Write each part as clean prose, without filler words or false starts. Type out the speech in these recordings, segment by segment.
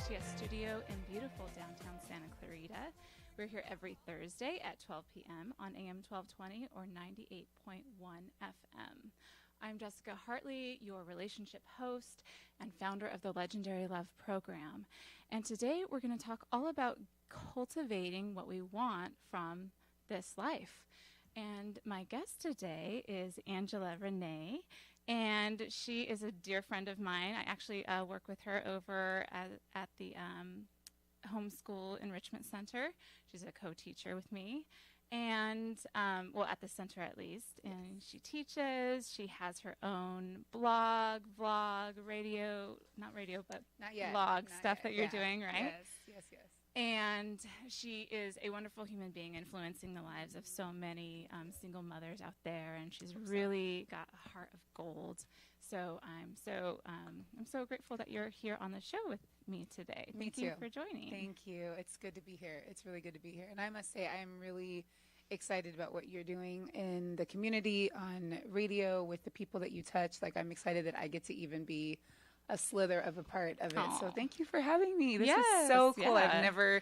KHTS studio in beautiful downtown Santa Clarita. We're here every Thursday at 12 p.m. on AM 1220 or 98.1 FM. I'm Jessica Hartley, your relationship host and founder of the Legendary Love program. And today we're going to talk all about cultivating what we want from this life. And my guest today is Angela Renee, and she is a dear friend of mine. I actually work with her over at the Homeschool Enrichment Center. She's a co-teacher with me, and at the center at least. And she teaches. She has her own blog, vlog, radio, not radio, but not yet, blog not stuff yet. that you're doing, right? Yes. And she is a wonderful human being, influencing the lives of so many single mothers out there. And she's really got a heart of gold. So I'm so grateful that you're here on the show with me today. Thank you for joining. Thank you. It's good to be here. It's really good to be here. And I must say, I'm really excited about what you're doing in the community, on radio, with the people that you touch. Like, I'm excited that I get to even be a slither of a part of it. Aww. So thank you for having me. This is so cool. Yeah. I've never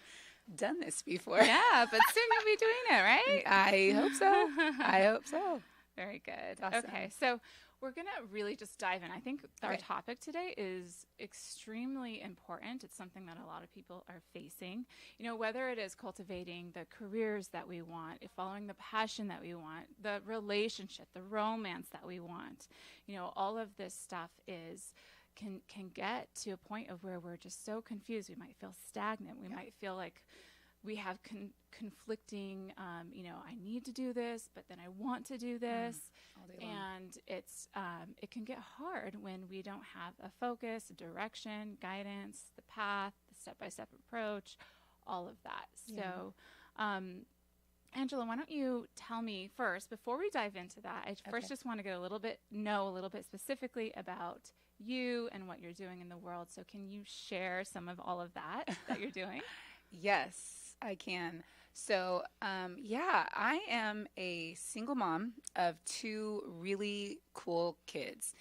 done this before. Yeah, but soon you'll be doing it, right? I hope so. I hope so. Very good. Awesome. Okay, so we're going to really just dive in. I think our topic today is extremely important. It's something that a lot of people are facing. You know, whether it is cultivating the careers that we want, following the passion that we want, the relationship, the romance that we want. You know, all of this stuff can get to a point of where we're just so confused. We might feel stagnant. We might feel like we have conflicting, I need to do this, but then I want to do this. All day long. And it can get hard when we don't have a focus, a direction, guidance, the path, the step-by-step approach, all of that. Yeah. So, Angela, why don't you tell me first, before we dive into that, I first just want to get a little bit specifically about you and what you're doing in the world. So can you share some of all of that you're doing? Yes, I can. So, I am a single mom of two really cool kids.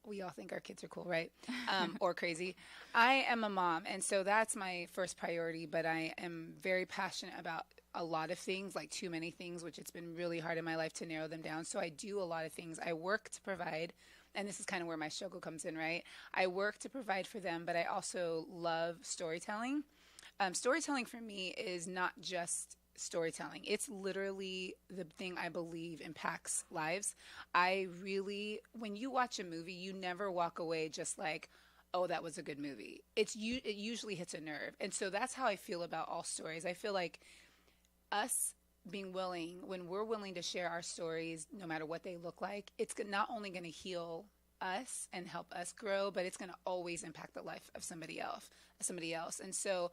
We all think our kids are cool, right? Or crazy. I am a mom, and so that's my first priority, but I am very passionate about a lot of things, like too many things, which it's been really hard in my life to narrow them down. So I do a lot of things. I work to provide, and this is kind of where my struggle comes in, right? I work to provide for them, but I also love storytelling. Storytelling for me is not just storytelling. It's literally the thing I believe impacts lives. When you watch a movie, you never walk away just like, oh, that was a good movie. It usually hits a nerve. And so that's how I feel about all stories. I feel like us being willing, when we're willing to share our stories, no matter what they look like, it's not only going to heal us and help us grow, but it's going to always impact the life of somebody else. And so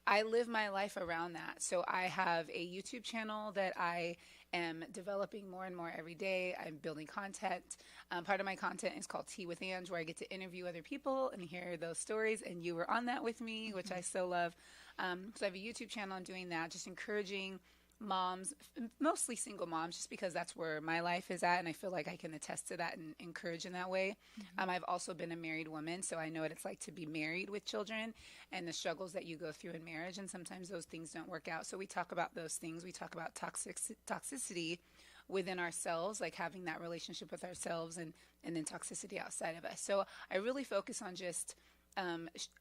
I live my life around that. So I have a YouTube channel that I am developing more and more every day. I'm building content. Part of my content is called Tea with Ange, where I get to interview other people and hear those stories. And you were on that with me, which I so love. So I have a YouTube channel. I'm doing that, just encouraging moms, mostly single moms, just because that's where my life is at, and I feel like I can attest to that and encourage in that way. I've also been a married woman, so I know what it's like to be married with children and the struggles that you go through in marriage, and sometimes those things don't work out. So we talk about those things. We talk about toxicity within ourselves, like having that relationship with ourselves, and then toxicity outside of us. So I really focus on just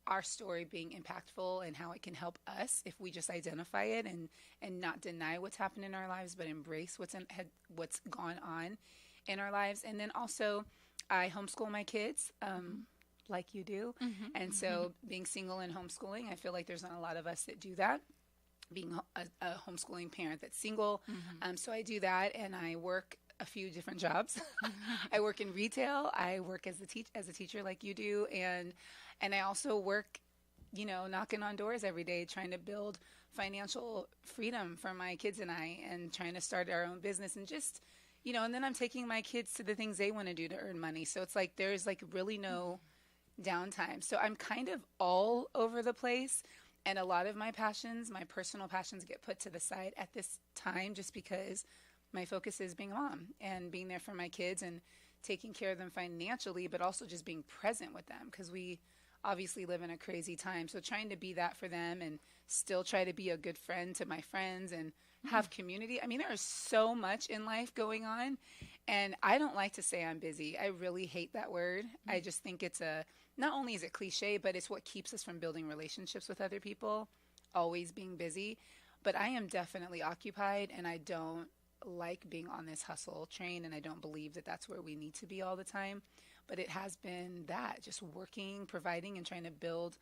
our story being impactful and how it can help us if we just identify it and not deny what's happened in our lives, but embrace what's gone on in our lives. And then also I homeschool my kids, like you do. And so being single and homeschooling, I feel like there's not a lot of us that do that, being a homeschooling parent that's single. So I do that, and I work a few different jobs. I work in retail. I work as a teacher like you do. And I also work, knocking on doors every day, trying to build financial freedom for my kids and I, and trying to start our own business, and just, and then I'm taking my kids to the things they want to do to earn money. So it's like, there's like really no downtime. So I'm kind of all over the place. And a lot of my personal passions get put to the side at this time, just because my focus is being a mom and being there for my kids and taking care of them financially, but also just being present with them. Because obviously live in a crazy time. So trying to be that for them and still try to be a good friend to my friends and have community. I mean, there is so much in life going on. And I don't like to say I'm busy. I really hate that word. I just think it's not only is it cliche, but it's what keeps us from building relationships with other people, always being busy. But I am definitely occupied, and I don't like being on this hustle train, and I don't believe that that's where we need to be all the time. But it has been that, just working, providing, and trying to build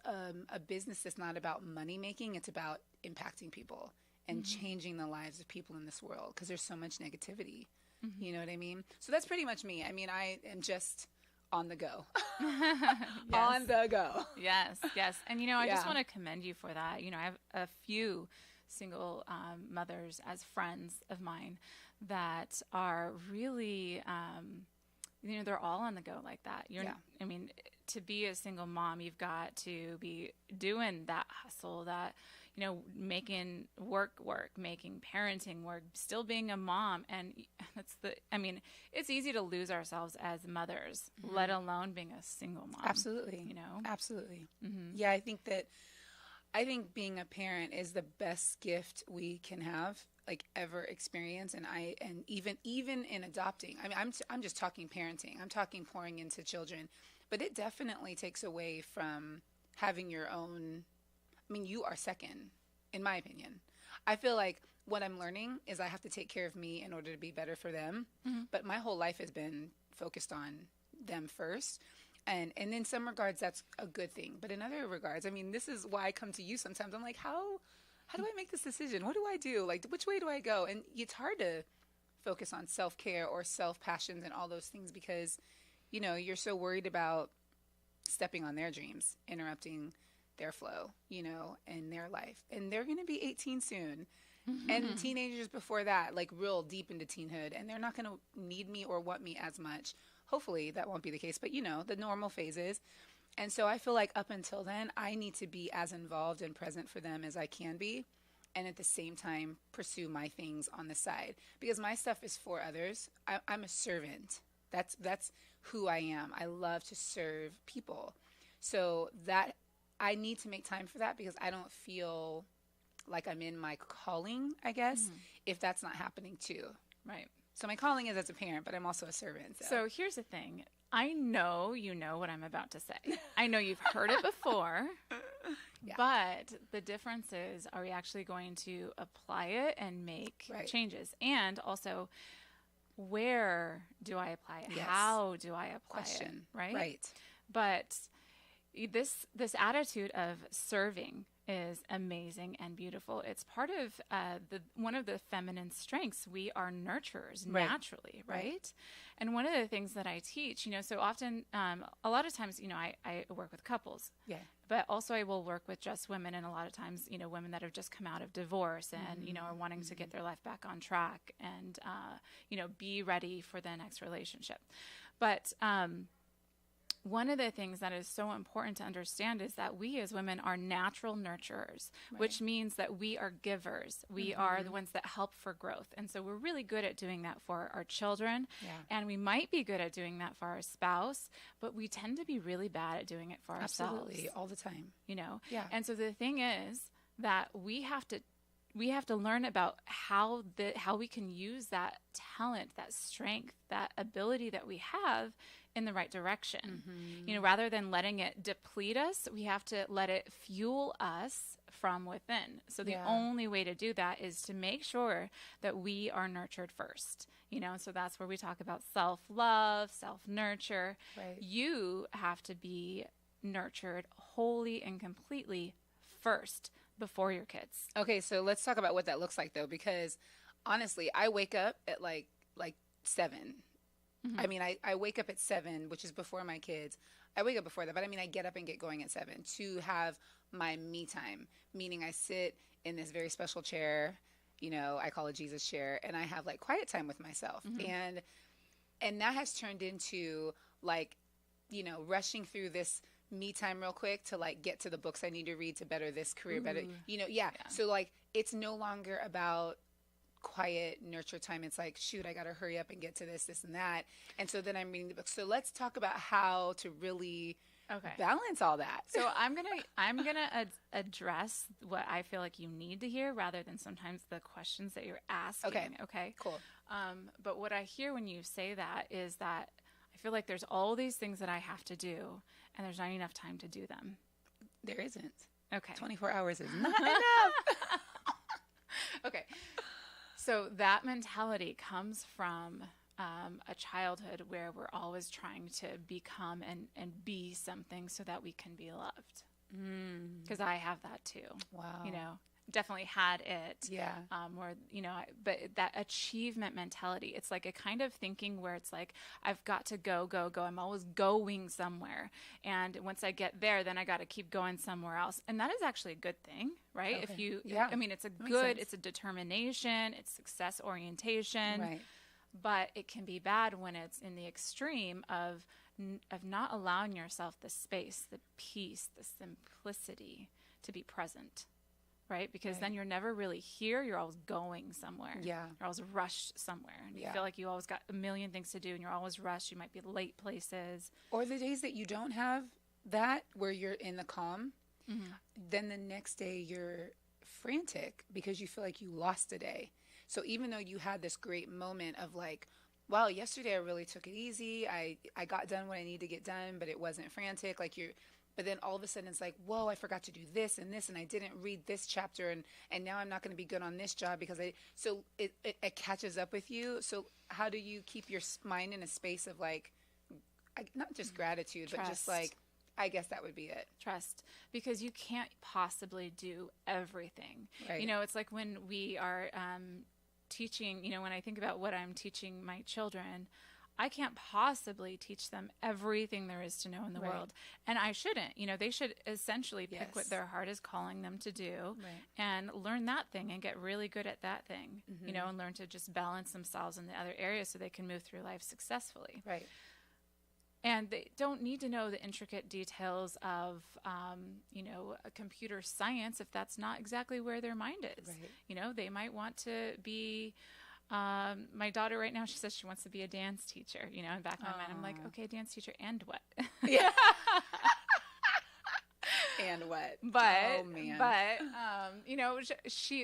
a business that's not about money making. It's about impacting people and changing the lives of people in this world, because there's so much negativity. You know what I mean? So that's pretty much me. I mean, I am just on the go. On the go. Yes, yes. And, I just Yeah. want to commend you for that. I have a few single mothers as friends of mine that are really, they're all on the go like that. Yeah. I mean, to be a single mom, you've got to be doing that hustle, that, making work, making parenting work, still being a mom. And it's easy to lose ourselves as mothers, let alone being a single mom. Absolutely. Absolutely. Yeah, I think being a parent is the best gift we can have, like, ever experience. And even in adopting, I mean, I'm just talking parenting. I'm talking pouring into children, but it definitely takes away from having your own. I mean, you are second, in my opinion. I feel like what I'm learning is I have to take care of me in order to be better for them. But my whole life has been focused on them first. And in some regards, that's a good thing. But in other regards, I mean, this is why I come to you sometimes. I'm like, how do I make this decision? What do I do? Like, which way do I go? And it's hard to focus on self-care or self-passions and all those things because, you're so worried about stepping on their dreams, interrupting their flow, in their life. And they're going to be 18 soon. And teenagers before that, like real deep into teenhood. And they're not going to need me or want me as much. Hopefully that won't be the case. But, the normal phases. And so I feel like up until then, I need to be as involved and present for them as I can be. And at the same time, pursue my things on the side. Because my stuff is for others. I'm a servant. That's who I am. I love to serve people. So that I need to make time for that because I don't feel like I'm in my calling, I guess, if that's not happening too. Right. So my calling is as a parent, but I'm also a servant. So here's the thing. I know you know what I'm about to say. I know you've heard it before, but the difference is, are we actually going to apply it and make changes? And also, where do I apply it? Yes. How do I apply it? Right. But this attitude of serving is amazing and beautiful. It's part of one of the feminine strengths. We are nurturers naturally, right? And one of the things that I teach, so often, a lot of times, I work with couples. Yeah. But also I will work with just women, and a lot of times, women that have just come out of divorce and, are wanting to get their life back on track and, be ready for the next relationship. But one of the things that is so important to understand is that we as women are natural nurturers, which means that we are givers. We are the ones that help for growth. And so we're really good at doing that for our children. Yeah. And we might be good at doing that for our spouse, but we tend to be really bad at doing it for ourselves. Absolutely, all the time. Yeah. And so the thing is that we have to learn about how we can use that talent, that strength, that ability that we have in the right direction. Rather than letting it deplete us, we have to let it fuel us from within. So the only way to do that is to make sure that we are nurtured first. So that's where we talk about self-love, self-nurture. Right. You have to be nurtured wholly and completely first before your kids. Okay, so let's talk about what that looks like though, because honestly, I wake up at like 7. I mean, I wake up at 7, which is before my kids. I wake up before that, but I mean, I get up and get going at 7 to have my me time, meaning I sit in this very special chair, I call it Jesus chair, and I have like quiet time with myself. And that has turned into like, rushing through this me time real quick to like get to the books I need to read to better this career, better, So like, it's no longer about quiet nurture time. It's like, shoot, I got to hurry up and get to this and that. And so then I'm reading the book. So let's talk about how to really Okay. balance all that. So I'm gonna address what I feel like you need to hear rather than sometimes the questions that you're asking. Okay. Okay. Cool. But what I hear when you say that is that I feel like there's all these things that I have to do, and there's not enough time to do them. There isn't. Okay. 24 hours is not enough. Okay. So that mentality comes from a childhood where we're always trying to become and be something so that we can be loved. Because I have that too. Wow. You know, definitely had it. Yeah. Where, you know, but that achievement mentality, it's like a kind of thinking where it's like, I've got to go. I'm always going somewhere. And once I get there, then I got to keep going somewhere else. And that is actually a good thing, right? Okay. If you, Yeah. I mean, it's a That makes good, sense. it's a determination, it's success orientation. Right. But it can be bad when it's in the extreme of not allowing yourself the space, the peace, the simplicity to be present, right? Because then you're never really here. You're always going somewhere. Yeah. You're always rushed somewhere. And you Yeah. feel like you always got a million things to do and you're always rushed. You might be late places. Or the days that you don't have that, where you're in the calm, then the next day you're frantic because you feel like you lost a day. So even though you had this great moment of like, wow, yesterday I really took it easy. I got done what I need to get done, but it wasn't frantic. But then all of a sudden it's like, whoa, I forgot to do this and this, and I didn't read this chapter, and now I'm not going to be good on this job because so it catches up with you. So how do you keep your mind in a space of like, not just gratitude, but just Trust. like, I guess that would be it. Trust, because you can't possibly do everything. Right. You know, it's like when we are teaching, you know, when I think about what I'm teaching my children, I can't possibly teach them everything there is to know in the Right. world. And I shouldn't. You know, they should essentially pick Yes. what their heart is calling them to do Right. and learn that thing and get really good at that thing, you know, and learn to just balance themselves in the other areas so they can move through life successfully. Right. And they don't need to know the intricate details of, you know, a computer science if that's not exactly where their mind is. Right. You know, they might want to be, my daughter right now, she says she wants to be a dance teacher, you know, in the back of my mind, I'm like, okay, dance teacher and what? Yeah. And what? But, oh man. you know,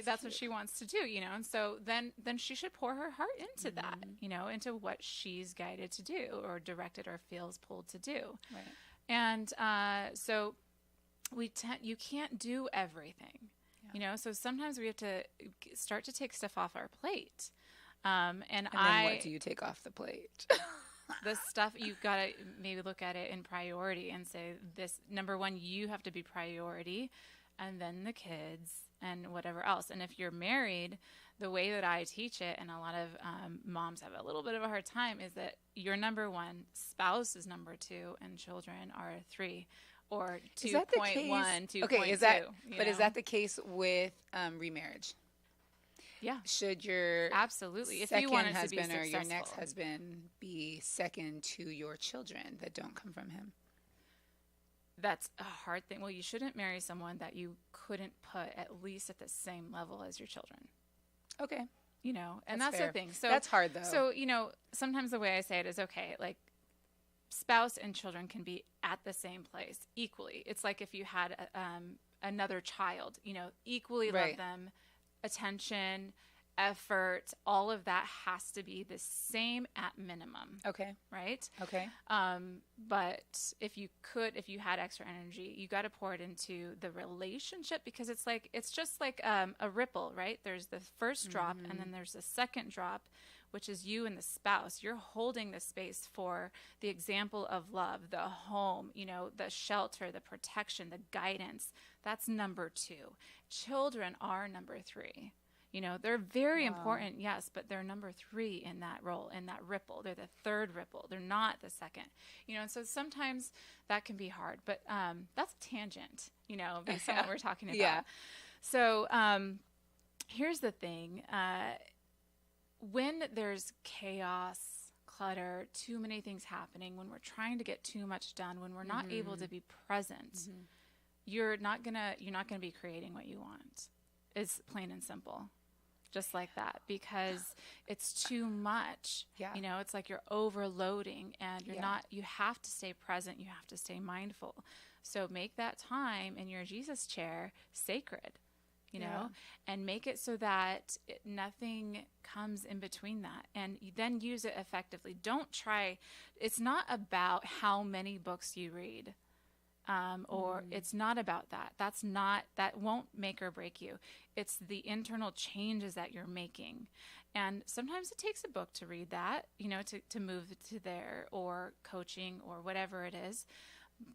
that's what she wants to do, you know, and so then she should pour her heart into that, you know, into what she's guided to do or directed or feels pulled to do. Right. And so you can't do everything, you know, so sometimes we have to start to take stuff off our plate. And then what do you take off the plate? the stuff, you've got to maybe look at it in priority and say, this, number one, you have to be priority, and then the kids and whatever else. And if you're married, the way that I teach it, and a lot of moms have a little bit of a hard time, is that you're number one, spouse is number two, and children are three. Or 2.1, 2.2. Okay, is that the case with remarriage? Yeah. Should your Absolutely. If second you want it to be husband or your successful. next husband be second to your children that don't come from him? That's a hard thing. Well, you shouldn't marry someone that you couldn't put at least at the same level as your children. Okay. You know, and That's that's fair. the thing. So That's hard, though. So, you know, sometimes the way I say it is, okay, like spouse and children can be at the same place equally. It's like if you had another child, you know, equally Right. love them, attention, effort, all of that has to be the same at minimum. Okay. Right? Okay. But if you had extra energy, you got to pour it into the relationship, because it's just like a ripple, right? There's the first drop, and then there's the second drop, which is you and the spouse. You're holding the space for the example of love, the home, you know, the shelter, the protection, the guidance. That's number two. Children are number three. You know, they're very important, yes, but they're number three in that role, in that ripple. They're the third ripple. They're not the second. You know, and so sometimes that can be hard, but that's a tangent, you know, based on what we're talking about. Yeah. So here's the thing. When there's chaos, clutter, too many things happening, when we're trying to get too much done, when we're not able to be present, you're not gonna be creating what you want. It's plain and simple. just like that, because it's too much. Yeah. You know, it's like you're overloading, and you're Yeah. not, you have to stay present. You have to stay mindful. So make that time in your Jesus chair sacred, you know, and make it so that nothing comes in between that, and you then use it effectively. Don't try, it's not about how many books you read. Or it's not about that. That won't make or break you. It's the internal changes that you're making. And sometimes it takes a book to read that, you know, to move to there, or coaching or whatever it is.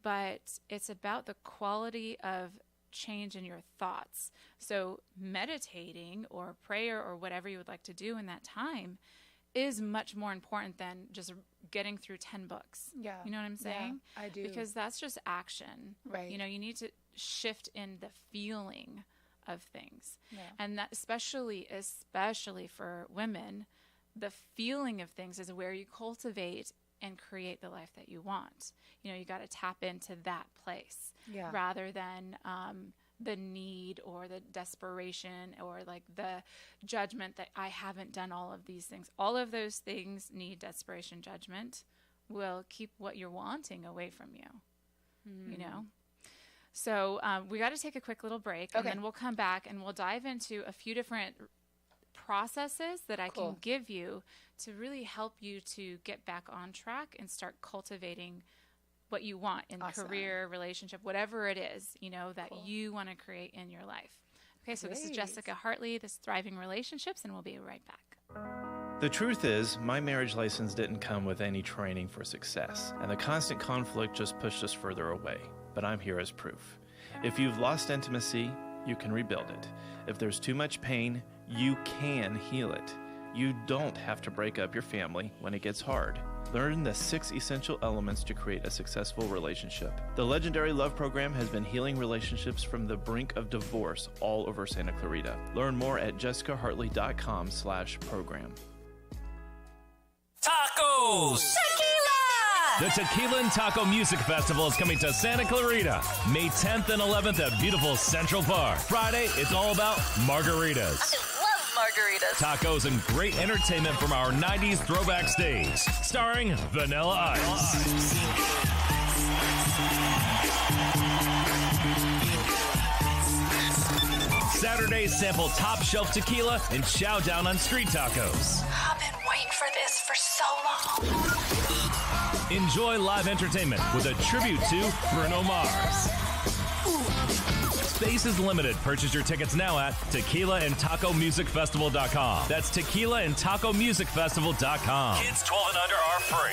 But it's about the quality of change in your thoughts. So meditating or prayer or whatever you would like to do in that time is much more important than just getting through 10 books. Yeah. You know what I'm saying? Yeah, I do. Because that's just action. Right. You know, you need to shift in the feeling of things. Yeah. And that especially for women, the feeling of things is where you cultivate and create the life that you want. You know, you got to tap into that place rather than the need or the desperation or like the judgment that I haven't done all of these things. All of those things need desperation. Judgment will keep what you're wanting away from you, you know? So we got to take a quick little break, and then we'll come back and we'll dive into a few different processes that I can give you to really help you to get back on track and start cultivating what you want in career, relationship, whatever it is, you know, that you want to create in your life. Okay, so this is Jessica Hartley, this Thriving Relationships, and we'll be right back. The truth is, my marriage license didn't come with any training for success, and the constant conflict just pushed us further away. But I'm here as proof. If you've lost intimacy, you can rebuild it. If there's too much pain, you can heal it. You don't have to break up your family when it gets hard. Learn the 6 essential elements to create a successful relationship. The legendary Love Program has been healing relationships from the brink of divorce all over Santa Clarita. Learn more at jessicahartley.com/program. Tacos! The Tequila and Taco Music Festival is coming to Santa Clarita, May 10th and 11th at beautiful Central Park. Friday, it's all about margaritas. Margaritas, tacos, and great entertainment from our 90s throwback stage, starring Vanilla Ice. Saturday, sample top shelf tequila and chow down on street tacos. I've been waiting for this for so long. Enjoy live entertainment with a tribute to Bruno Mars. Space is limited. Purchase your tickets now at tequilaandtacomusicfestival.com. That's tequilaandtacomusicfestival.com. Kids 12 and under are free.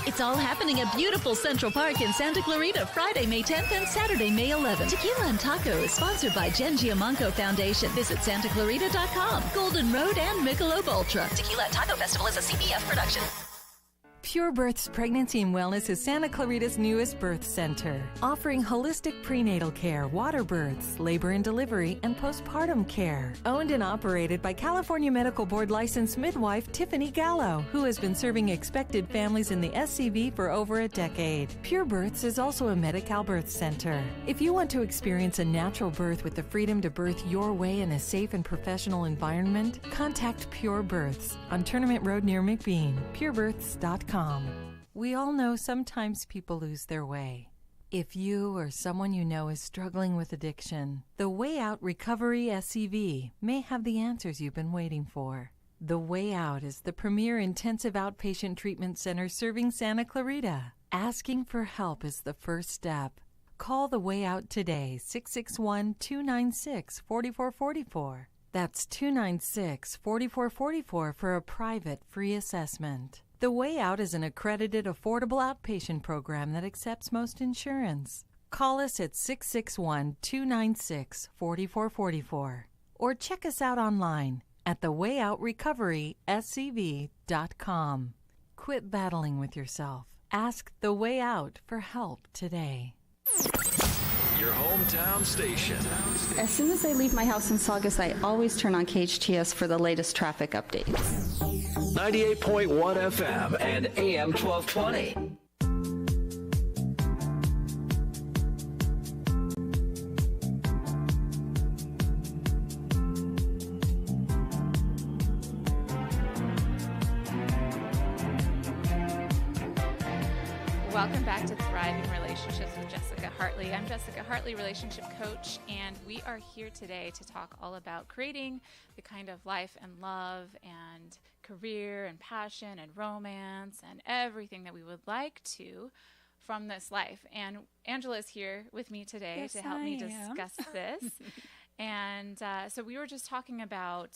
It's all happening at beautiful Central Park in Santa Clarita, Friday, May 10th and Saturday, May 11th. Tequila and Taco is sponsored by Jen Giamanco Foundation. Visit santaclarita.com. Golden Road and Michelob Ultra. Tequila and Taco Festival is a CBF production. Pure Birth's Pregnancy and Wellness is Santa Clarita's newest birth center, offering holistic prenatal care, water births, labor and delivery, and postpartum care. Owned and operated by California Medical Board licensed midwife Tiffany Gallo, who has been serving expected families in the SCV for over a decade. Pure Births is also a Medi-Cal birth center. If you want to experience a natural birth with the freedom to birth your way in a safe and professional environment, contact Pure Births on Tournament Road near McBean, purebirths.com. We all know sometimes people lose their way. If you or someone you know is struggling with addiction, the Way Out Recovery SCV may have the answers you've been waiting for. The Way Out is the premier intensive outpatient treatment center serving Santa Clarita. Asking for help is the first step. Call The Way Out today, 661-296-4444. That's 296-4444 for a private free assessment. The Way Out is an accredited, affordable outpatient program that accepts most insurance. Call us at 661-296-4444 or check us out online at thewayoutrrecoveryscv.com. Quit battling with yourself. Ask The Way Out for help today. Your hometown station. As soon as I leave my house in Saugus, I always turn on KHTS for the latest traffic updates. 98.1 FM and AM 1220. Welcome back to Thriving Relationships with Jessica Hartley. I'm Jessica Hartley, relationship coach, and we are here today to talk all about creating the kind of life and love and career and passion and romance and everything that we would like to from this life. And Angela's here with me today to help me discuss this. And so we were just talking about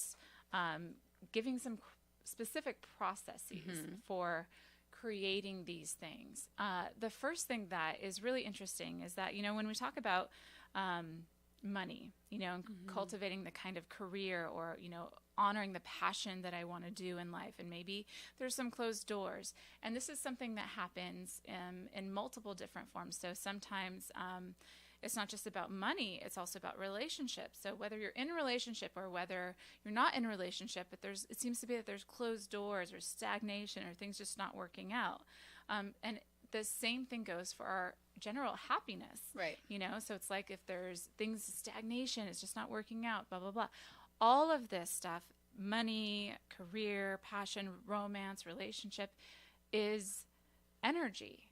giving some specific processes for creating these things. The first thing that is really interesting is that, when we talk about money, and cultivating the kind of career or, honoring the passion that I want to do in life, and maybe there's some closed doors. And this is something that happens in multiple different forms. So sometimes it's not just about money, it's also about relationships. So whether you're in a relationship or whether you're not in a relationship, but it seems to be that there's closed doors or stagnation or things just not working out. And the same thing goes for our general happiness. Right. So it's like if there's stagnation, it's just not working out, blah, blah, blah. All of this stuff, money, career, passion, romance, relationship, is energy.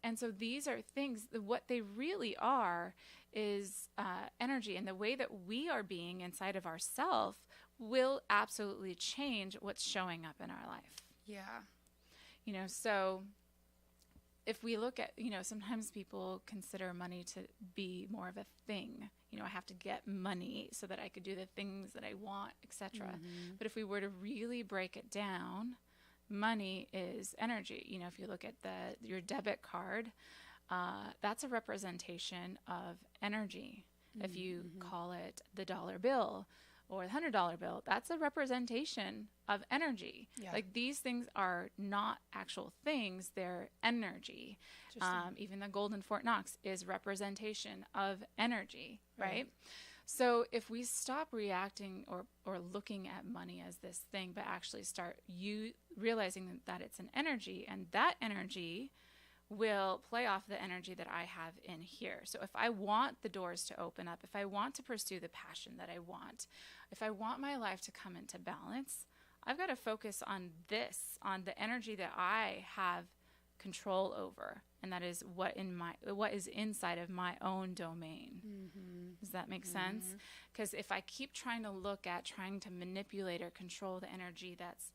And so these are things, what they really are is energy, and the way that we are being inside of ourselves will absolutely change what's showing up in our life. Yeah. So if we look at, sometimes people consider money to be more of a thing. I have to get money so that I could do the things that I want, etc. But if we were to really break it down, money is energy. If you look at your debit card, that's a representation of energy. If you call it the dollar bill or the $100 bill, that's a representation of energy. Like, these things are not actual things, they're energy. Even the gold in Fort Knox is representation of energy, right? So if we stop reacting or looking at money as this thing, but actually start realizing that it's an energy, and that energy will play off the energy that I have in here. So if I want the doors to open up, if I want to pursue the passion that I want, if I want my life to come into balance, I've got to focus on on the energy that I have control over, and that is what is inside of my own domain. Does that make sense? Because if I keep trying to manipulate or control the energy that's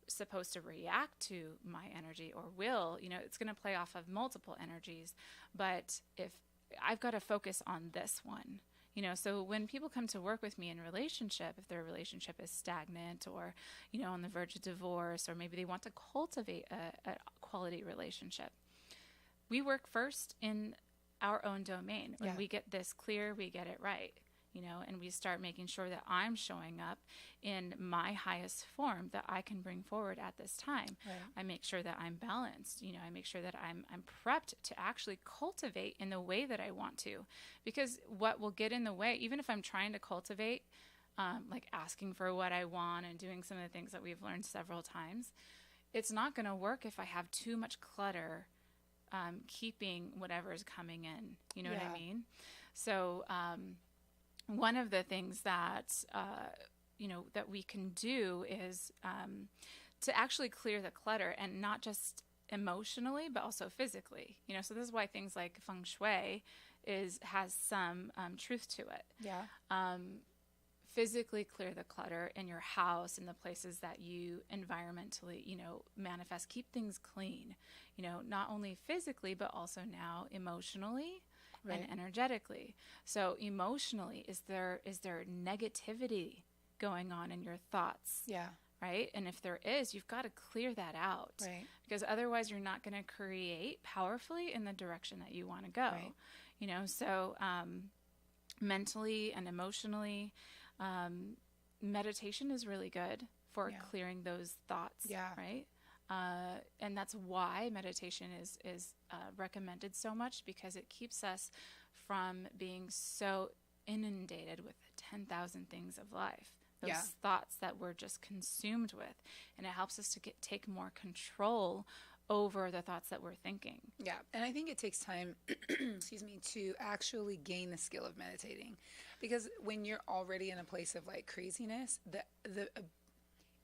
supposed to react to my energy or will, it's going to play off of multiple energies. But if I've got to focus on this one, so when people come to work with me in relationship, if their relationship is stagnant or, on the verge of divorce, or maybe they want to cultivate a quality relationship, we work first in our own domain. When we get this clear, we get it right. And we start making sure that I'm showing up in my highest form that I can bring forward at this time. I make sure that I'm balanced. I make sure that I'm prepped to actually cultivate in the way that I want to. Because what will get in the way, even if I'm trying to cultivate, like asking for what I want and doing some of the things that we've learned several times, it's not going to work if I have too much clutter keeping whatever is coming in. You know what I mean? So, one of the things that, that we can do is to actually clear the clutter, and not just emotionally, but also physically. So this is why things like feng shui has some truth to it. Physically clear the clutter in your house, in the places that you environmentally, manifest. Keep things clean, not only physically, but also now emotionally. And energetically. So emotionally, is there negativity going on in your thoughts? Right? And if there is, you've got to clear that out. Because otherwise you're not going to create powerfully in the direction that you want to go. So mentally and emotionally, meditation is really good for clearing those thoughts. Right? And that's why meditation is recommended so much, because it keeps us from being so inundated with 10,000 things of life, those thoughts that we're just consumed with. And it helps us to take more control over the thoughts that we're thinking. And I think it takes time, to actually gain the skill of meditating, because when you're already in a place of like craziness,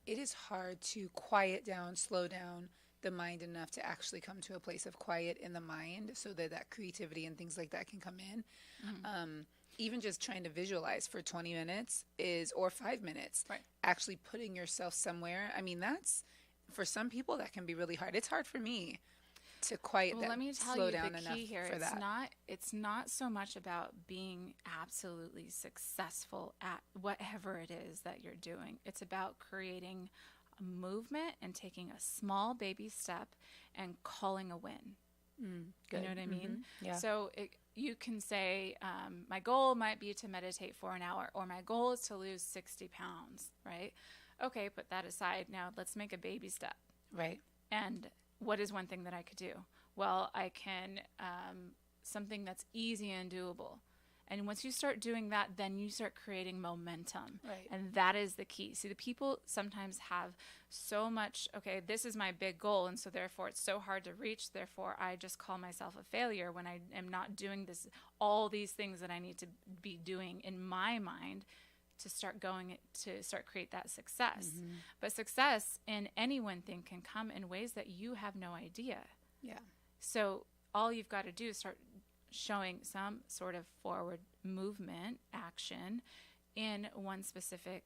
it is hard to quiet down, slow down, the mind enough to actually come to a place of quiet in the mind so that that creativity and things like that can come in. Even just trying to visualize for 20 minutes or 5 minutes, actually putting yourself somewhere. I mean, that's, for some people, that can be really hard. It's hard for me to quiet that, let me tell slow you down the enough key here. for that. It's not so much about being absolutely successful at whatever it is that you're doing. It's about creating a movement and taking a small baby step and calling a win. You know what I mean? Yeah. So you can say, my goal might be to meditate for an hour, or my goal is to lose 60 pounds, right? Okay, put that aside. Now let's make a baby step. Right. And what is one thing that I could do? Well, I can, something that's easy and doable. And once you start doing that, then you start creating momentum. Right. And that is the key. See, the people sometimes have so much, okay, this is my big goal, and so therefore it's so hard to reach. Therefore, I just call myself a failure when I am not doing all these things that I need to be doing in my mind to start create that success. But success in any one thing can come in ways that you have no idea. Yeah. So all you've got to do is start showing some sort of forward movement, action in one specific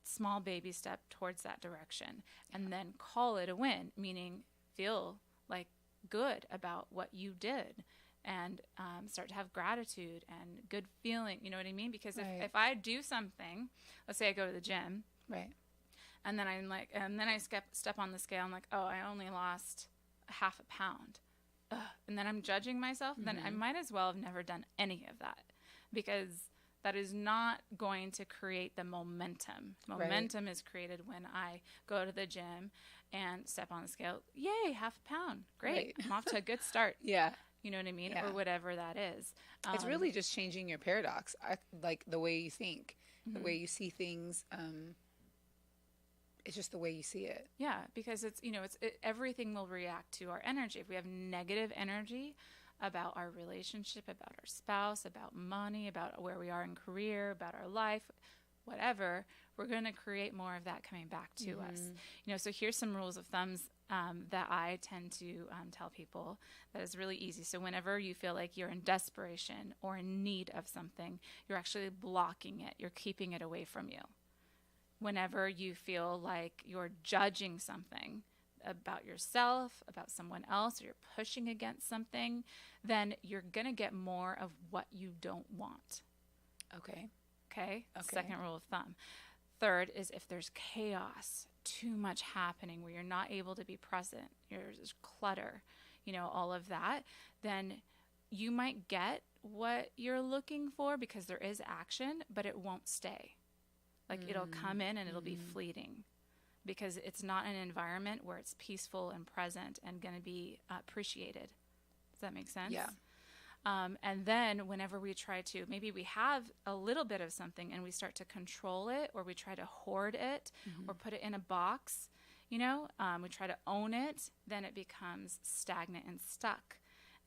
small baby step towards that direction, and then call it a win, meaning feel like good about what you did, and start to have gratitude and good feeling. You know what I mean? Because if I do something, let's say I go to the gym, right, and then I step on the scale, I'm like, oh, I only lost half a pound. And then I'm judging myself, then I might as well have never done any of that, because that is not going to create the momentum. Momentum is created when I go to the gym and step on the scale. Yay, half a pound. Great. Right. I'm off to a good start. Yeah. You know what I mean? Yeah. Or whatever that is. It's really just changing your paradox, like the way you think, the way you see things. It's just the way you see it. Yeah, because everything will react to our energy. If we have negative energy about our relationship, about our spouse, about money, about where we are in career, about our life, whatever, we're going to create more of that coming back to us. So here's some rules of thumbs that I tend to tell people that is really easy. So whenever you feel like you're in desperation or in need of something, you're actually blocking it. You're keeping it away from you. Whenever you feel like you're judging something about yourself, about someone else, or you're pushing against something, then you're going to get more of what you don't want. Okay. Second rule of thumb. Third is if there's chaos, too much happening where you're not able to be present, there's clutter, all of that, then you might get what you're looking for because there is action, but it won't stay. Like it'll come in and it'll be fleeting, because it's not an environment where it's peaceful and present and going to be appreciated. Does that make sense? Yeah. And then whenever we try to, maybe we have a little bit of something and we start to control it, or we try to hoard it or put it in a box, we try to own it, then it becomes stagnant and stuck,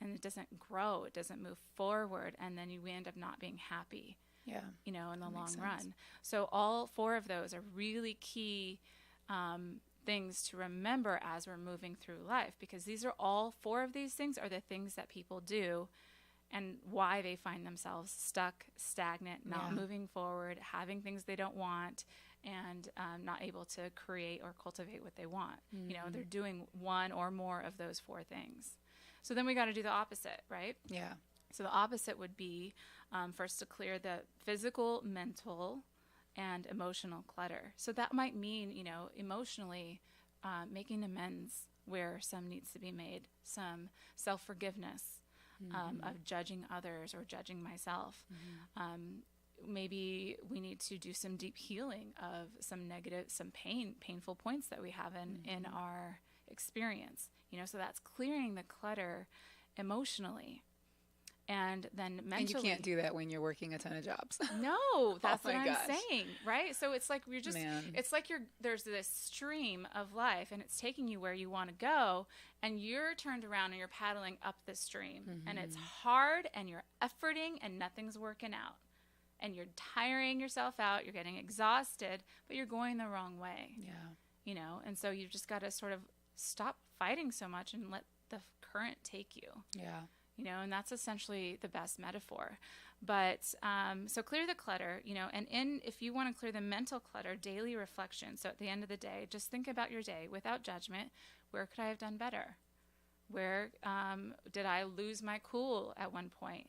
and it doesn't grow, it doesn't move forward, and then we end up not being happy. Yeah. In the long run. So all four of those are really key things to remember as we're moving through life, because these are all four of these things are the things that people do and why they find themselves stuck, stagnant, not moving forward, having things they don't want, and not able to create or cultivate what they want. They're doing one or more of those four things. So then we got to do the opposite, right? Yeah. So the opposite would be first to clear the physical, mental, and emotional clutter. So that might mean, emotionally making amends where some needs to be made, some self-forgiveness of judging others or judging myself. Maybe we need to do some deep healing of some painful points that we have in our experience. So that's clearing the clutter emotionally. And then mentally. And you can't do that when you're working a ton of jobs. No, that's what I'm gosh. saying, right? So it's like it's like there's this stream of life, and it's taking you where you want to go, and you're turned around and you're paddling up the stream, and it's hard, and you're efforting, and nothing's working out, and you're tiring yourself out, you're getting exhausted, but you're going the wrong way. Yeah. And so you've just got to sort of stop fighting so much and let the current take you. Yeah. You know, and that's essentially the best metaphor. But so clear the clutter, you know, and if you want to clear the mental clutter, daily reflection. So at the end of the day, just think about your day without judgment. Where could I have done better? Where did I lose my cool at one point?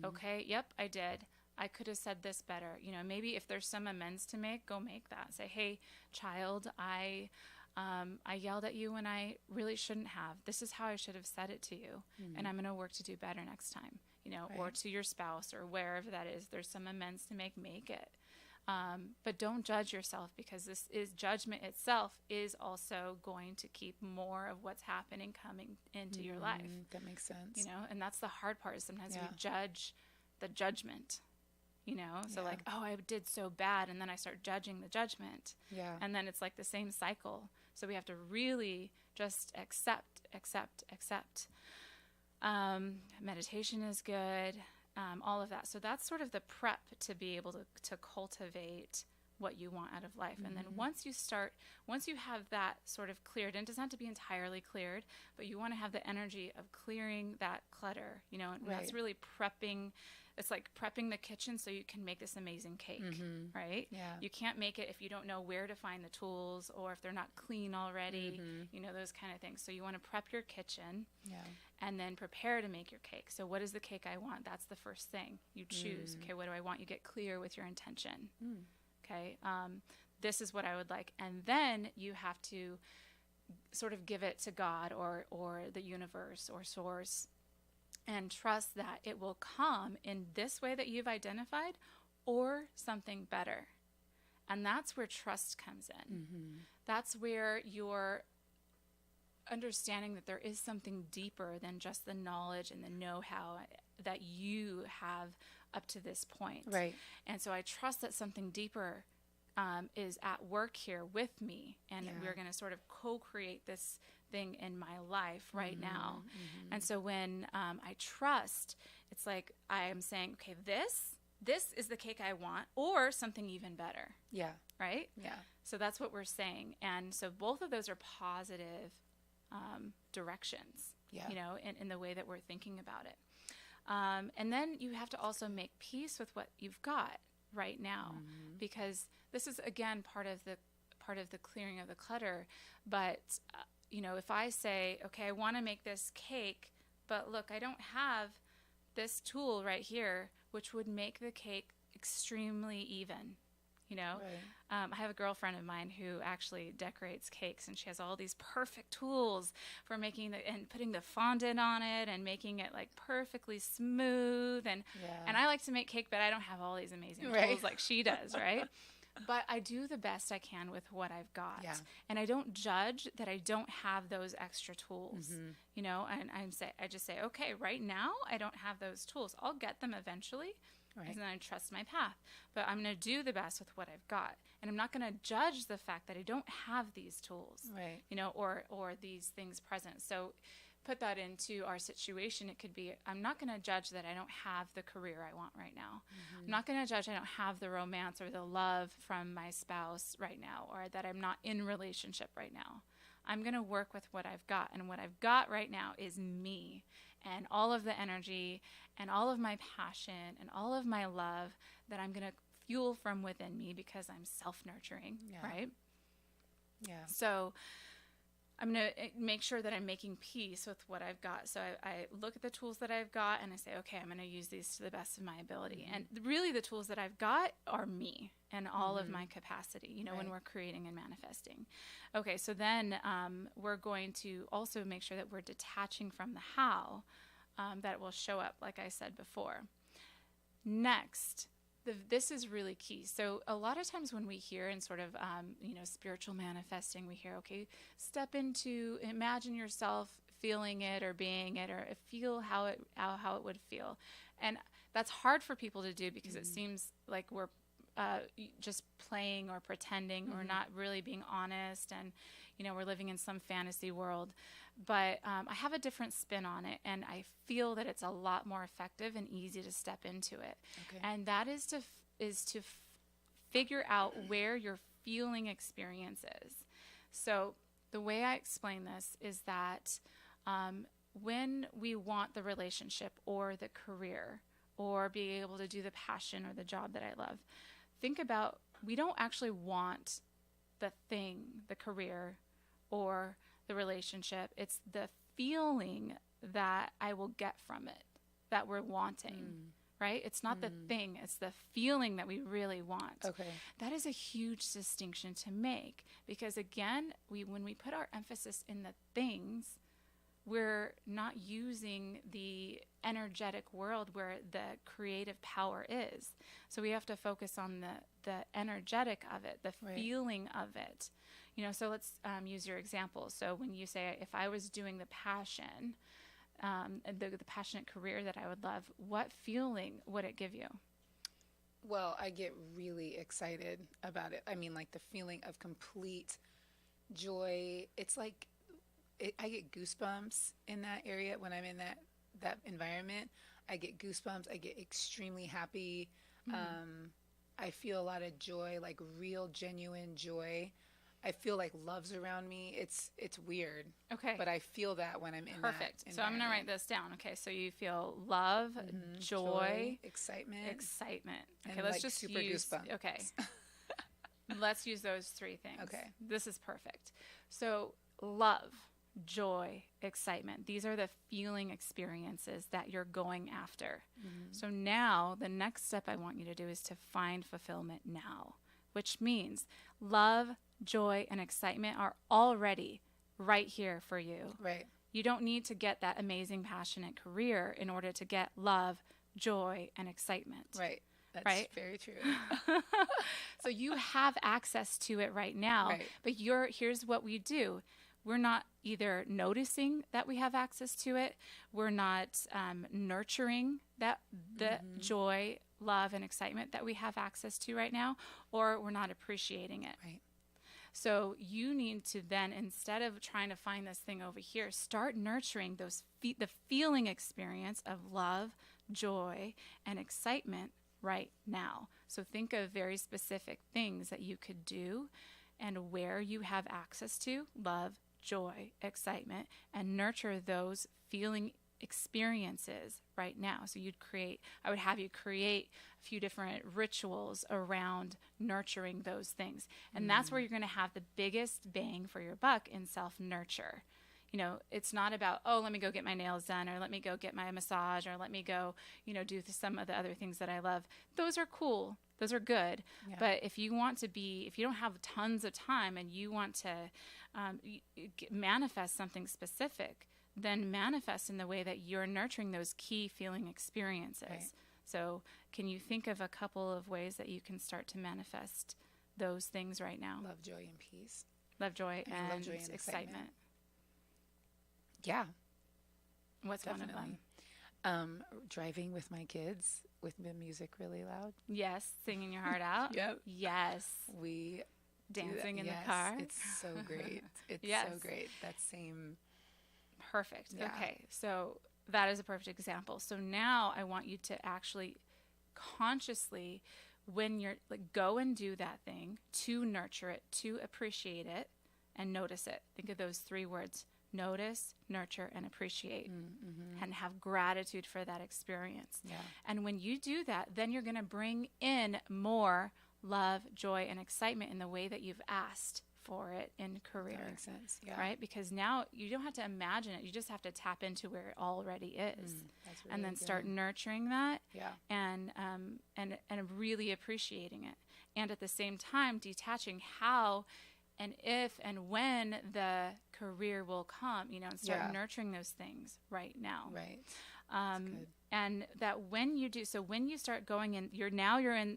Okay, yep, I did. I could have said this better. You know, maybe if there's some amends to make, go make that. Say, hey, child, I yelled at you when I really shouldn't have. This is how I should have said it to you, and I'm going to work to do better next time. You know, or to your spouse or wherever that is. There's some amends to make it. But don't judge yourself, because this is judgment itself is also going to keep more of what's happening coming into your life. That makes sense. You know, and that's the hard part. Sometimes we judge the judgment. You know, so like, oh, I did so bad, and then I start judging the judgment. Yeah. And then it's like the same cycle. So we have to really just accept. Meditation is good, all of that. So that's sort of the prep to be able to cultivate what you want out of life. And then once you have that sort of cleared, and it doesn't have to be entirely cleared, but you want to have the energy of clearing that clutter, you know, and that's really prepping. It's like prepping the kitchen so you can make this amazing cake, right? Yeah. You can't make it if you don't know where to find the tools, or if they're not clean already, you know, those kind of things. So you want to prep your kitchen and then prepare to make your cake. So what is the cake I want? That's the first thing you choose. Okay, what do I want? You get clear with your intention. Okay, this is what I would like. And then you have to sort of give it to God or the universe or source, and trust that it will come in this way that you've identified, or something better. And that's where trust comes in. That's where you're understanding that there is something deeper than just the knowledge and the know-how that you have up to this point. Right. And so I trust that something deeper is at work here with me, and we're going to sort of co-create this thing in my life right now. And so when I trust, it's like I am saying, okay, this is the cake I want, or something even better. Yeah. Right? Yeah. So that's what we're saying. And so both of those are positive directions, you know, in the way that we're thinking about it. And then you have to also make peace with what you've got right now, because this is, again, part of the clearing of the clutter. But you know, if I say, okay, I want to make this cake, but look, I don't have this tool right here, which would make the cake extremely even, you know. Right. I have a girlfriend of mine who actually decorates cakes, and she has all these perfect tools for making and putting the fondant on it and making it like perfectly smooth. And I like to make cake, but I don't have all these amazing tools like she does, right? But I do the best I can with what I've got. Yeah. And I don't judge that I don't have those extra tools, you know, and I just say, okay, right now I don't have those tools. I'll get them eventually, and then I trust my path. But I'm going to do the best with what I've got. And I'm not going to judge the fact that I don't have these tools, you know, or these things present. So put that into our situation. It could be, I'm not going to judge that I don't have the career I want right now. I'm not going to judge I don't have the romance or the love from my spouse right now, or that I'm not in relationship right now. I'm going to work with what I've got. And what I've got right now is me, and all of the energy and all of my passion and all of my love that I'm going to fuel from within me, because I'm self-nurturing, right? Yeah. So I'm going to make sure that I'm making peace with what I've got. So I look at the tools that I've got, and I say, okay, I'm going to use these to the best of my ability. And really the tools that I've got are me and all of my capacity, you know, when we're creating and manifesting. Okay, so then we're going to also make sure that we're detaching from the how that will show up, like I said before. Next, this is really key. So a lot of times when we hear in sort of, you know, spiritual manifesting, we hear, okay, step into, imagine yourself feeling it or being it, or feel how it would feel. And that's hard for people to do, because it seems like we're just playing or pretending, or not really being honest, and, you know, we're living in some fantasy world. But I have a different spin on it, and I feel that it's a lot more effective and easy to step into it. Okay. And that is to figure out where your feeling experience is. So the way I explain this is that when we want the relationship or the career or being able to do the passion or the job that I love, think about, we don't actually want the thing, the career or the relationship. It's the feeling that I will get from it that we're wanting, right? It's not the thing, it's the feeling that we really want. Okay. That is a huge distinction to make, because again, when we put our emphasis in the things, we're not using the energetic world where the creative power is. So we have to focus on the energetic of it, the feeling of it. You know, so let's use your example. So when you say, if I was doing the passion, the passionate career that I would love, what feeling would it give you? Well, I get really excited about it. I mean, like the feeling of complete joy. It's like I get goosebumps in that area when I'm in that environment. I get goosebumps. I get extremely happy. I feel a lot of joy, like real, genuine joy. I feel like love's around me. It's weird. Okay. But I feel that when I'm in Perfect. that So I'm going to write this down. Okay. So you feel love, joy, excitement. Okay. And Let's like just super use, goosebumps. okay. Let's use those three things. Okay. This is perfect. So love, joy, excitement. These are the feeling experiences that you're going after. So now the next step I want you to do is to find fulfillment now, which means love, joy, and excitement are already right here for you. Right. You don't need to get that amazing, passionate career in order to get love, joy, and excitement. Right. That's right? very true. So you have access to it right now. Right. But here's what we do. We're not either noticing that we have access to it. We're not nurturing the joy, love, and excitement that we have access to right now, or we're not appreciating it. Right. So you need to then, instead of trying to find this thing over here, start nurturing those the feeling experience of love, joy, and excitement right now. So think of very specific things that you could do and where you have access to love, joy, excitement, and nurture those feeling experiences right now. So I would have you create a few different rituals around nurturing those things. And that's where you're going to have the biggest bang for your buck in self-nurture. You know, it's not about, oh, let me go get my nails done, or let me go get my massage, or let me go, do some of the other things that I love. Those are cool. Those are good. Yeah. But if you don't have tons of time and you want to manifest something specific, then manifest in the way that you're nurturing those key feeling experiences. Right. So can you think of a couple of ways that you can start to manifest those things right now? Love, joy, and peace. Love, joy, and excitement. Yeah. What's definitely one of them? Driving with my kids with the music really loud. Yes. Singing your heart out. Yep. Yes. We dancing in the car. It's so great. It's so great. That same. Perfect. Yeah. Okay. So that is a perfect example. So now I want you to actually consciously, when you're go and do that thing, to nurture it, to appreciate it, and notice it. Think of those three words: notice, nurture, and appreciate, and have gratitude for that experience. Yeah. And when you do that, then you're going to bring in more love, joy, and excitement in the way that you've asked for it in career. That makes sense. Yeah. Right? Because now you don't have to imagine it. You just have to tap into where it already is. That's really and then good. start nurturing that. Yeah. And really appreciating it. And at the same time, detaching how and if and when the career will come, and start nurturing those things right now. Right. And that when you do, so when you start going in,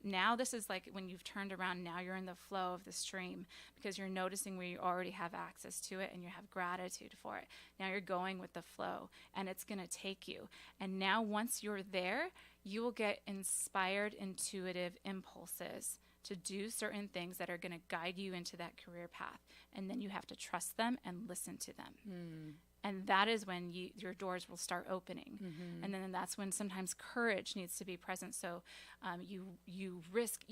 now this is like when you've turned around, now you're in the flow of the stream, because you're noticing where you already have access to it and you have gratitude for it. Now you're going with the flow, and it's going to take you. And now once you're there, you will get inspired, intuitive impulses to do certain things that are going to guide you into that career path. And then you have to trust them and listen to them. And that is when your doors will start opening. And then that's when sometimes courage needs to be present. So you risk,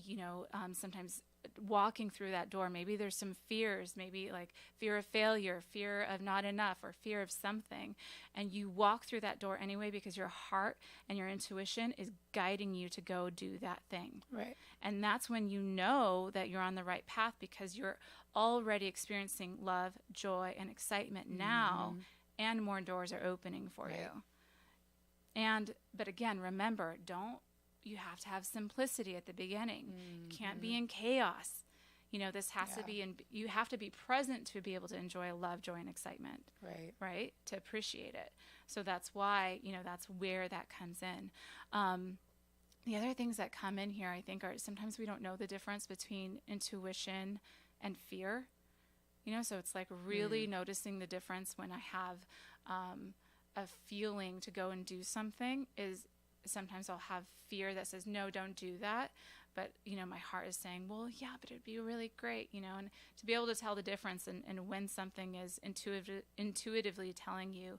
sometimes walking through that door, maybe there's some fears, maybe like fear of failure, fear of not enough, or fear of something. And you walk through that door anyway because your heart and your intuition is guiding you to go do that thing. Right. And that's when you know that you're on the right path because you're already experiencing love, joy, and excitement now, and more doors are opening for you. But again, remember, you have to have simplicity at the beginning. You can't be in chaos. This has to be you have to be present to be able to enjoy love, joy, and excitement. Right? To appreciate it. So that's why, that's where that comes in. The other things that come in here, I think, are sometimes we don't know the difference between intuition and fear. So it's like really noticing the difference when I have a feeling to go and do something is sometimes I'll have fear that says, no, don't do that. But, my heart is saying, well, yeah, but it'd be really great, and to be able to tell the difference and when something is intuitively telling you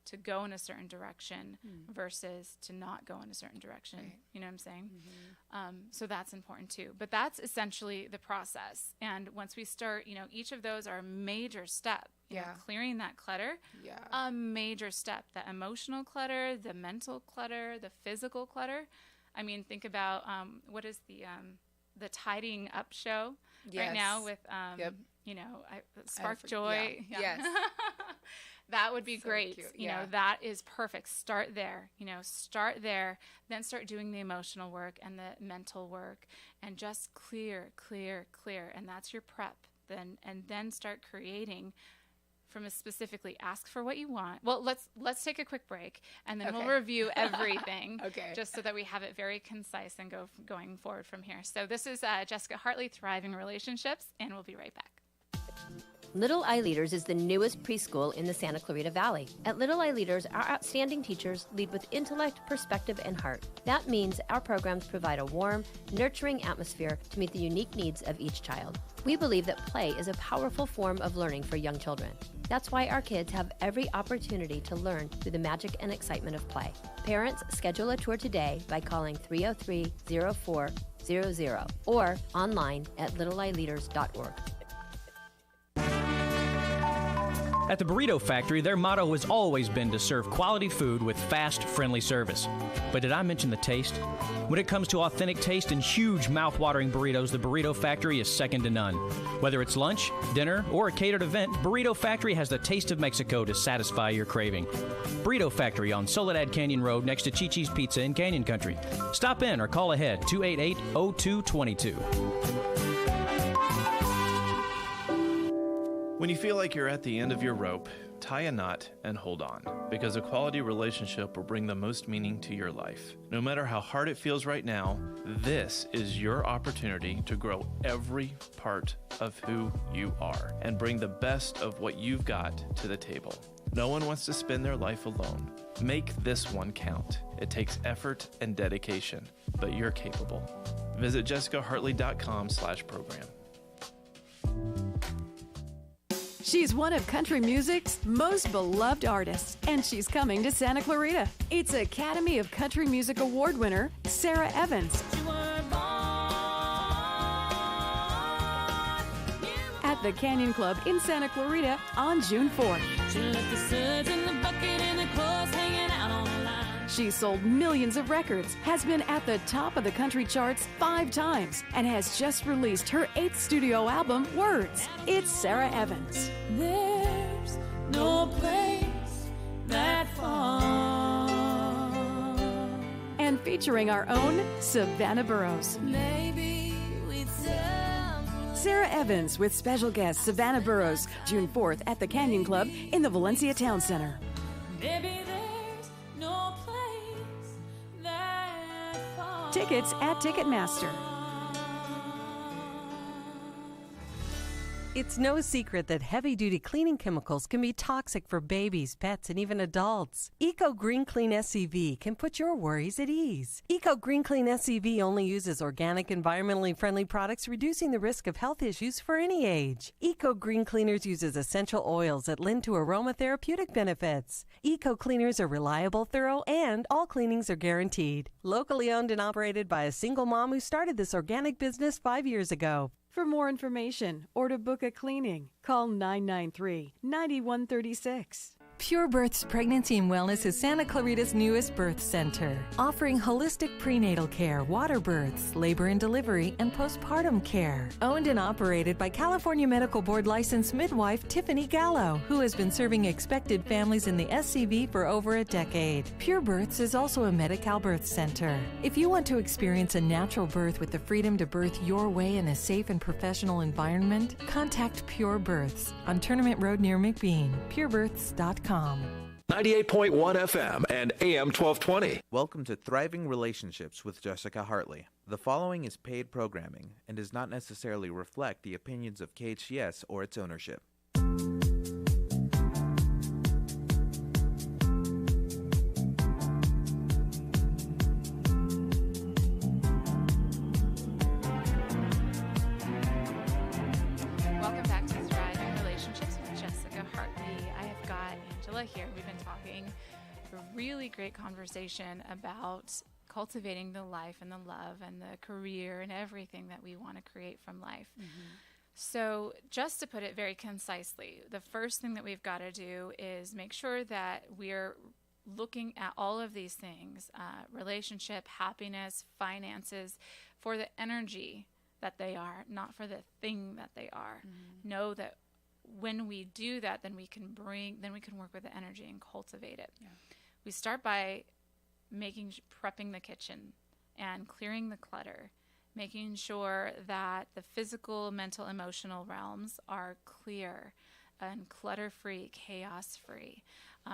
to go in a certain direction versus to not go in a certain direction. Right. You know what I'm saying? So that's important too. But that's essentially the process. And once we start, each of those are a major step. Clearing that clutter, a major step. The emotional clutter, the mental clutter, the physical clutter. I mean, think about what is the tidying up show right now with Spark Joy. Yeah. Yes. That would be so great. Cute. That is perfect. Start there. Start there. Then start doing the emotional work and the mental work, and just clear. And that's your prep. Then start creating. From a specifically ask for what you want. Well, let's take a quick break, and then we'll review everything. Just so that we have it very concise and going forward from here. So this is Jessica Hartley, Thriving Relationships, and we'll be right back. Little Eye Leaders is the newest preschool in the Santa Clarita Valley. At Little Eye Leaders, our outstanding teachers lead with intellect, perspective, and heart. That means our programs provide a warm, nurturing atmosphere to meet the unique needs of each child. We believe that play is a powerful form of learning for young children. That's why our kids have every opportunity to learn through the magic and excitement of play. Parents, schedule a tour today by calling 303-0400 or online at littleeyeleaders.org. At the Burrito Factory, their motto has always been to serve quality food with fast, friendly service. But did I mention the taste? When it comes to authentic taste and huge mouth-watering burritos, the Burrito Factory is second to none. Whether it's lunch, dinner, or a catered event, Burrito Factory has the taste of Mexico to satisfy your craving. Burrito Factory on Soledad Canyon Road next to Chi-Chi's Pizza in Canyon Country. Stop in or call ahead 288-0222. When you feel like you're at the end of your rope, tie a knot and hold on, because a quality relationship will bring the most meaning to your life. No matter how hard it feels right now, this is your opportunity to grow every part of who you are and bring the best of what you've got to the table. No one wants to spend their life alone. Make this one count. It takes effort and dedication, but you're capable. Visit jessicahartley.com/program. She's one of country music's most beloved artists, and she's coming to Santa Clarita. It's Academy of Country Music Award winner, Sarah Evans. At the Canyon Club in Santa Clarita on June 4th. She sold millions of records, has been at the top of the country charts 5 times, and has just released her 8th studio album, Words. It's Sarah Evans. There's no place that far. And featuring our own Savannah Burrows. Maybe we'd Sarah Evans with special guest Savannah Burrows, June 4th at the Canyon Club in the Valencia Town Center. Maybe there's no place that far. Tickets at Ticketmaster. It's no secret that heavy-duty cleaning chemicals can be toxic for babies, pets, and even adults. Eco Green Clean SCV can put your worries at ease. Eco Green Clean SCV only uses organic, environmentally friendly products, reducing the risk of health issues for any age. Eco Green Cleaners uses essential oils that lend to aromatherapeutic benefits. Eco Cleaners are reliable, thorough, and all cleanings are guaranteed. Locally owned and operated by a single mom who started this organic business 5 years ago. For more information or to book a cleaning, call 993-9136. Pure Birth's Pregnancy and Wellness is Santa Clarita's newest birth center, offering holistic prenatal care, water births, labor and delivery, and postpartum care. Owned and operated by California Medical Board licensed midwife Tiffany Gallo, who has been serving expected families in the SCV for over a decade. Pure Births is also a Medi-Cal birth center. If you want to experience a natural birth with the freedom to birth your way in a safe and professional environment, contact Pure Births on Tournament Road near McBean, purebirths.com. 98.1 FM and AM 1220. Welcome to Thriving Relationships with Jessica Hartley. The following is paid programming and does not necessarily reflect the opinions of KHTS or its ownership. Welcome back to Thriving Relationships with Jessica Hartley. I have got Angela here. We've been talking a really great conversation about cultivating the life and the love and the career and everything that we want to create from life. So just to put it very concisely, the first thing that we've got to do is make sure that we're looking at all of these things, relationship, happiness, finances, for the energy that they are, not for the thing that they are. Know that when we do that, then we can work with the energy and cultivate it. We start by prepping the kitchen and clearing the clutter, making sure that the physical, mental, emotional realms are clear and clutter-free, chaos-free.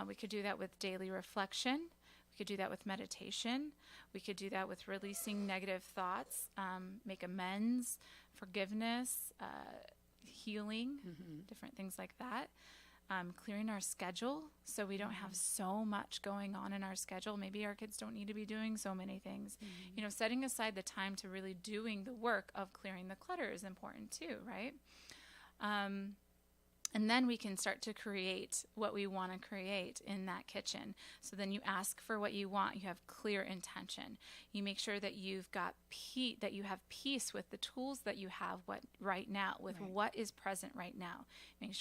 We could do that with daily reflection. We could do that with meditation. We could do that with releasing negative thoughts, make amends, forgiveness, healing, different things like that. Clearing our schedule so we don't have so much going on in our schedule. Maybe our kids don't need to be doing so many things. You know, setting aside the time to really doing the work of clearing the clutter is important too, right? And then we can start to create what we want to create in that kitchen. So then you ask for what you want. You have clear intention. You make sure that you've got that you have peace with the tools that you have right now, with what is present right now. Being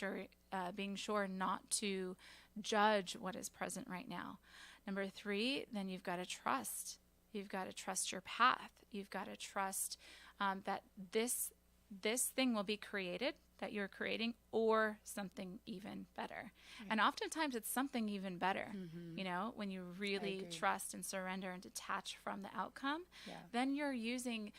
sure not to judge what is present right now. Number 3, then you've got to trust. You've got to trust your path. You've got to trust that this thing will be created, that you're creating, or something even better. And oftentimes it's something even better. You know, when you really trust and surrender and detach from the outcome, then you're using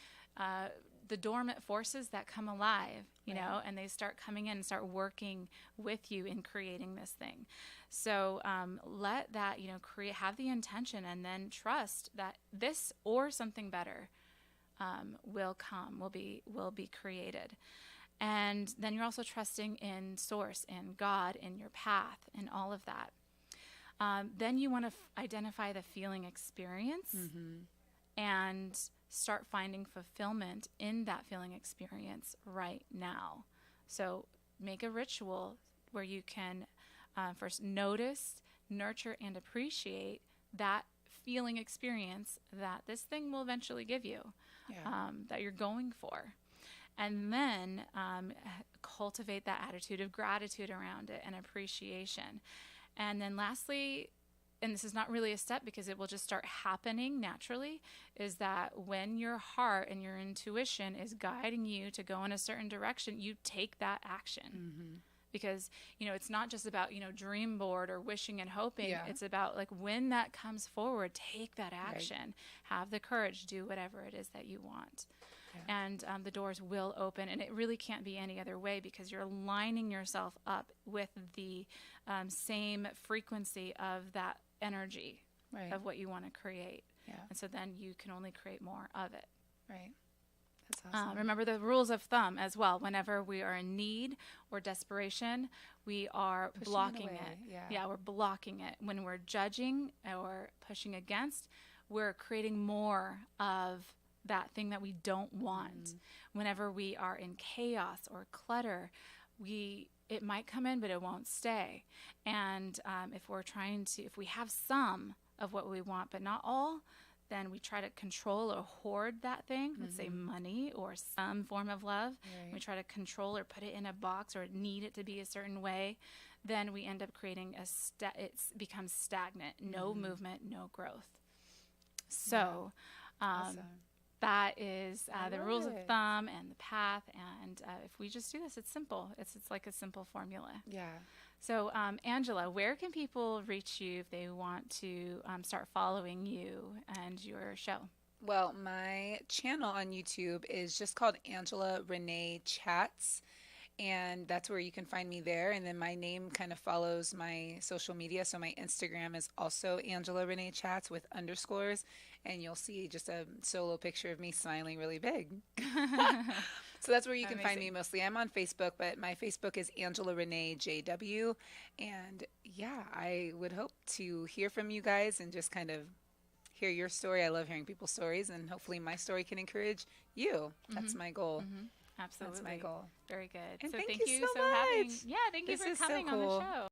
the dormant forces that come alive, you know, and they start coming in and start working with you in creating this thing. So let that, have the intention, and then trust that this or something better will come, will be created. And then you're also trusting in source, in God, in your path, in all of that. Then you want to identify the feeling experience and start finding fulfillment in that feeling experience right now. So make a ritual where you can first notice, nurture, and appreciate that feeling experience that this thing will eventually give you, that you're going for. And then cultivate that attitude of gratitude around it and appreciation. And then lastly, and this is not really a step because it will just start happening naturally, is that when your heart and your intuition is guiding you to go in a certain direction, you take that action. Because, it's not just about, dream board or wishing and hoping. It's about, like, when that comes forward, take that action. Have the courage, do whatever it is that you want. And the doors will open, and it really can't be any other way because you're lining yourself up with the same frequency of that energy of what you want to create. And so then you can only create more of it. That's awesome. Remember the rules of thumb as well. Whenever we are in need or desperation, we are blocking it. We're blocking it. When we're judging or pushing against, we're creating more of that thing that we don't want. Whenever we are in chaos or clutter, it might come in, but it won't stay. And if we have some of what we want, but not all, then we try to control or hoard that thing, let's say money or some form of love. Right. We try to control or put it in a box or need it to be a certain way. Then we end up creating it becomes stagnant, no movement, no growth. So Awesome. that is the love rules of it. thumb and the path. And if we just do this, it's simple. It's like a simple formula. Yeah. So, Angela, where can people reach you if they want to start following you and your show? Well, my channel on YouTube is just called Angela Renee Chats, and that's where you can find me there. And then my name kind of follows my social media. So my Instagram is also Angela Renee Chats with underscores, and you'll see just a solo picture of me smiling really big. So that's where you can find me mostly. I'm on Facebook, but my Facebook is Angela Renee JW. And yeah, I would hope to hear from you guys and just kind of hear your story. I love hearing people's stories, and hopefully my story can encourage you. That's my goal. Absolutely. That's my goal. Very good. And so thank thank you you so having much. thank you This for is so coming on the cool. show.